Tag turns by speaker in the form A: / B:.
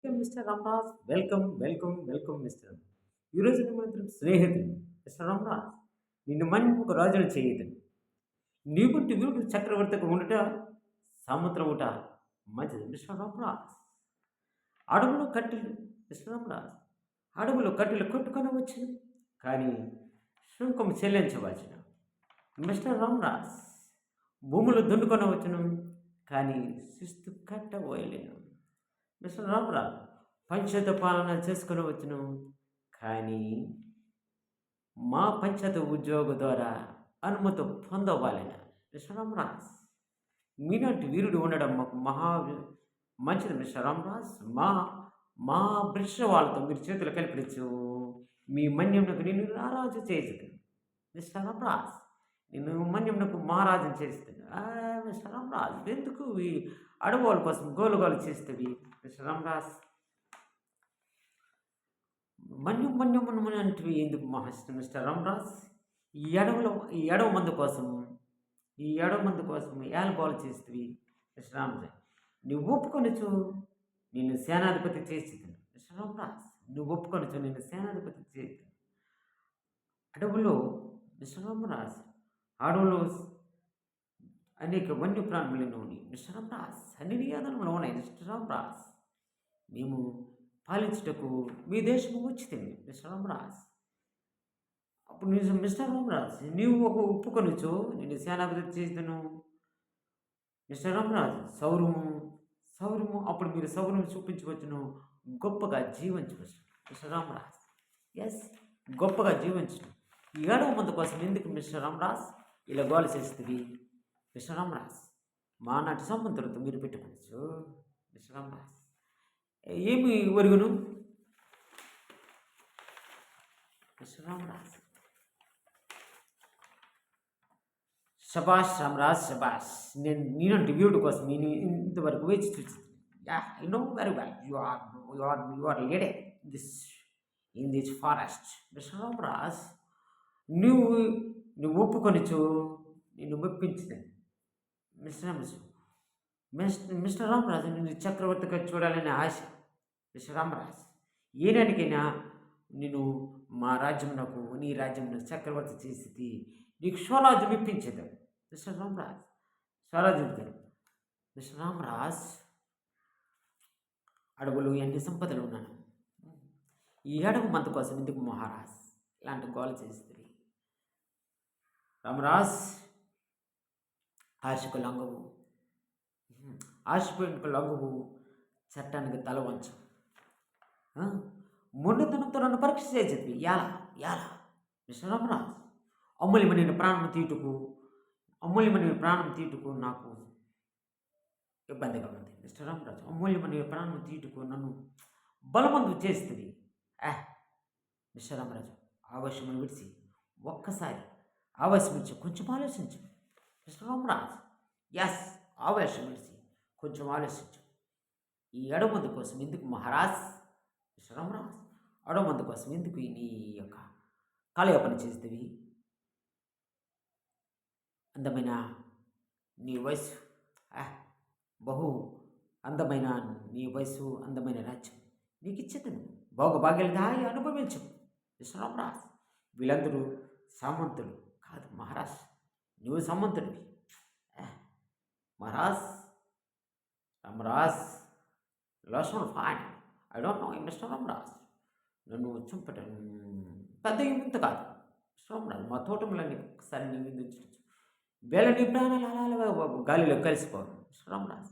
A: Mister Ramraj. Welcome mister. ఈరోజు మాత్రం స్నేహితుడు మిస్టర్ రామరాజ్. నిన్ను మన్నిక రాజును చేయదు. నీవుంటి వీడు చక్రవర్తికి ఉండుట సముద్రం ఉట మంచిది మిస్టర్ రామరాజ్. అడవులు కట్టెలు మిస్టర్ రామరాజ్. అడవులు కట్టెలు కొట్టుకొని వచ్చును కానీ శుంకం చెల్లించవచ్చును మిస్టర్ రామరాజ్. భూములు దున్నుకొని వచ్చును కానీ శిస్తు కట్టబోయలేను మిస్టర్ రామరాజ్. పంచాయతీ పాలన చేసుకొని వచ్చును కానీ మా పంచాయతీ ఉద్యోగ ద్వారా అనుమతి పొందవాలని మిస్టర్ రామరాజ్. మీలాంటి వీరుడు ఉండడం మాకు మంచిది మిస్టర్ రామరాజ్. మా మా బ్రిటిష్ వాళ్ళతో మీరు చేతులు కలిపించు మీ మన్యంకు నిన్ను రారాజు చేస్తుంది మిస్టర్ రామరాజ్. నేను మన్యంకు మహారాజుని చేస్తుంది మిస్టర్ రామరాజ్. ఎందుకు ఈ అడవుల కోసం గోలు చేస్తుంది మిస్టర్ రామరాజ్. మన్యం అంటే ఎందుకు మిస్టర్ రామరాజ్. ఈ అడవ మందు కోసం ఏలగోలు చేస్తుంది మిస్టర్ రామరాజ్. నువ్వు ఒప్పుకొనొచ్చు నిన్ను సేనాధిపతి చేస్తుంది మిస్టర్ రామరాజ్. నువ్వు ఒప్పుకొనొచ్చు నిన్ను సేనాధిపతి చేస్తుంది. అడవులో మిస్టర్ రామరాజ్, అడవులో అనేక వన్యప్రాణులు ఉన్నాయి మిస్టర్ రామరాజ్. అన్ని నియాదనలు ఉన్నాయి మిస్టర్ రామరాజ్. మేము పాలించుటకు మీ దేశము వచ్చింది మిస్టర్ రామరాజ్. అప్పుడు మిస్టర్ రామరాజ్ నీవు ఒక ఒప్పుకొనొచ్చు నిన్ను సేనాధిపతి చేస్తాను మిస్టర్ రామరాజ్. సౌరము అప్పుడు మీరు సౌరం చూపించవచ్చును, గొప్పగా జీవించవచ్చు మిస్టర్ రామరాజ్. ఎస్, గొప్పగా జీవించను. ఈ ఏడవ మంది కోసం ఎందుకు మిస్టర్ రామరాజ్ ఇలా గోలు చేస్తుంది మిస్టర్ రామరాజ్. మా నాటి సంబంధులతో మీరు పెట్టుకోవచ్చు మిస్టర్ రామరాజ్. ఏమి ఒరుగును మిస్టర్ రామరాజ్. శబాష్ రామరాజ్ శబాష్. నేనంటే వీరుడు కోసం నేను ఇంతవరకు వేచి చూసింది. I know very well you are leader in this forest mister Ramraj. నువ్వు ఒప్పుకొనిచు నిన్ను మెప్పించింది మిస్టర్ రామరాజు. నిన్ను చక్రవర్తిగా చూడాలనే ఆశ మిస్టర్ రామరాజ్. ఏనాటికైనా నేను మా రాజ్యమునకు నీ రాజ్యమునకు చక్రవర్తి చేసి నీకు స్వరాజ్యం ఇప్పించేది మిస్టర్ రామరాజ్. స్వరాజ్యం మిస్టర్ రామరాజ్. అడవులు ఎన్ని సంపదలు ఉన్నాను. ఈ అడవు మందు కోసం ఎందుకు మహారాజ్ ఇలాంటి గోల చేస్తుంది రామరాజ్. ఆశకు లొంగవు చట్టానికి తల వంచు. మొండితనంతో నన్ను పరీక్ష చేసేది యాల మిస్టర్ రామరాజ్. అమూల్యమైన ప్రాణం తీటుకు నాకు ఇబ్బందిగా ఉంది మిస్టర్ రామరాజు. అమూల్యమైన ప్రాణం తీటుకు నన్ను బలవంతం చేస్తుంది మిస్టర్ రామరాజు. ఆవేశమును విడిచి ఒక్కసారి ఆవేశం విడిచి కొంచెం ఆలోచించు మిస్టర్ రామరాజ్. ఎస్, ఆవేశం విడిచి కొంచెం ఆలోచించు. ఈ అడమందు కోసం ఎందుకు మహారాజ్ మిస్టర్ రామరాజ్. అడమందు కోసం ఎందుకు నీ యొక్క కాలయాపన చేస్తుంది. అందమైన నీ వయసు, బహు అందమైన నీ వయసు, అందమైన రాజ్యం నీకు ఇచ్చేతను. భోగభాగ్యాలు దాయి అనుభవించు మిస్టర్ రామరాజ్. వీళ్ళందరూ సామంతులు కాదు మహారాజ్. నువ్వు సామంతుడివి Maharaj. Ramaraj Lakshman fine. I don't know mister Ramaraj. నన్ను చంపటం పెద్ద ఇంత కాదు మిస్టర్ రామరాజ్. మా తోటములన్నీ ఒకసారి నీ విందించవచ్చు. వేళ నీ ప్రాణాలు అలా గాలిలో కలిసిపోవాలి మిస్టర్ రామరాజ్.